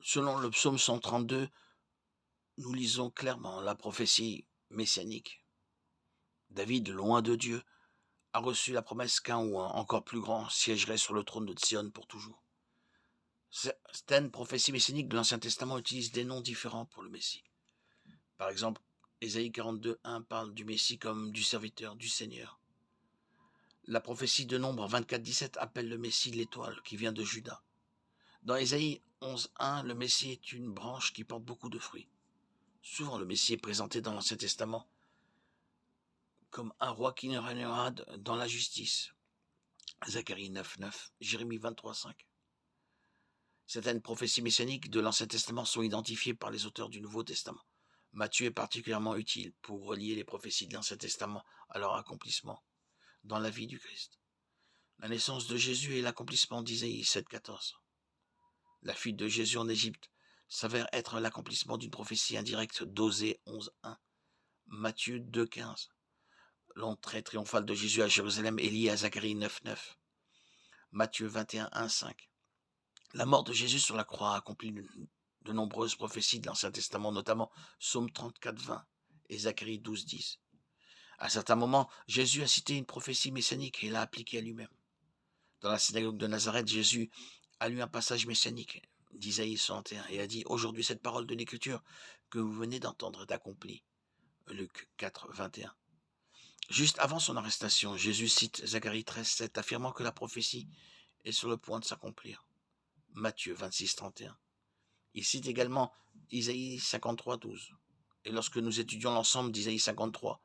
Selon le psaume 132, nous lisons clairement la prophétie messianique. David, loin de Dieu, a reçu la promesse qu'un ou un encore plus grand siégerait sur le trône de Sion pour toujours. Certaines prophéties messianiques de l'Ancien Testament utilisent des noms différents pour le Messie. Par exemple, Ésaïe 42:1 parle du Messie comme du serviteur du Seigneur. La prophétie de Nombre 24:17 appelle le Messie l'étoile qui vient de Juda. Dans Ésaïe 11:1, le Messie est une branche qui porte beaucoup de fruits. Souvent, le Messie est présenté dans l'Ancien Testament comme un roi qui régnera dans la justice. Zacharie 9:9, Jérémie 23:5. Certaines prophéties messianiques de l'Ancien Testament sont identifiées par les auteurs du Nouveau Testament. Matthieu est particulièrement utile pour relier les prophéties de l'Ancien Testament à leur accomplissement dans la vie du Christ. La naissance de Jésus est l'accomplissement d'Isaïe 7:14. La fuite de Jésus en Égypte s'avère être l'accomplissement d'une prophétie indirecte d'Osée 11:1. Matthieu 2:15. L'entrée triomphale de Jésus à Jérusalem est liée à Zacharie 9:9. Matthieu 21:1-5. La mort de Jésus sur la croix a accompli de nombreuses prophéties de l'Ancien Testament, notamment Psaume 34:20 et Zacharie 12:10. À certains moments, Jésus a cité une prophétie messianique et l'a appliquée à lui-même. Dans la synagogue de Nazareth, Jésus a lu un passage messianique d'Isaïe 61 et a dit « Aujourd'hui, cette parole de l'Écriture que vous venez d'entendre est accomplie. » Luc 4:21. Juste avant son arrestation, Jésus cite Zacharie 13:7, affirmant que la prophétie est sur le point de s'accomplir. Matthieu 26:31. Il cite également Isaïe 53:12. Et lorsque nous étudions l'ensemble d'Isaïe 53,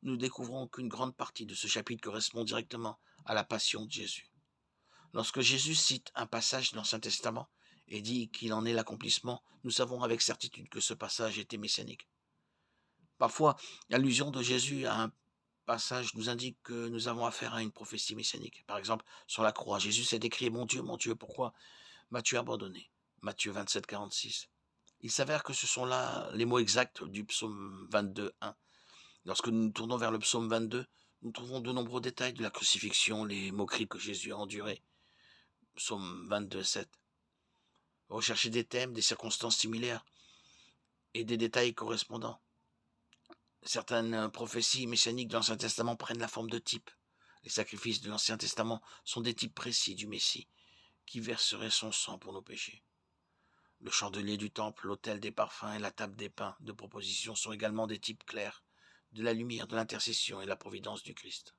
nous découvrons qu'une grande partie de ce chapitre correspond directement à la passion de Jésus. Lorsque Jésus cite un passage de l'Ancien Testament et dit qu'il en est l'accomplissement, nous savons avec certitude que ce passage était messianique. Parfois, l'allusion de Jésus à un passage nous indique que nous avons affaire à une prophétie messianique. Par exemple, sur la croix, Jésus s'est décrié « Mon Dieu, pourquoi m'as-tu abandonné ?» Matthieu 27:46. Il s'avère que ce sont là les mots exacts du psaume 22:1. Lorsque nous nous tournons vers le psaume 22, nous trouvons de nombreux détails de la crucifixion, les moqueries que Jésus a endurées. Psaume 22:7. Rechercher des thèmes, des circonstances similaires et des détails correspondants. Certaines prophéties messianiques de l'Ancien Testament prennent la forme de types. Les sacrifices de l'Ancien Testament sont des types précis du Messie, qui verserait son sang pour nos péchés. Le chandelier du temple, l'autel des parfums et la table des pains de proposition sont également des types clairs de la lumière, de l'intercession et la providence du Christ.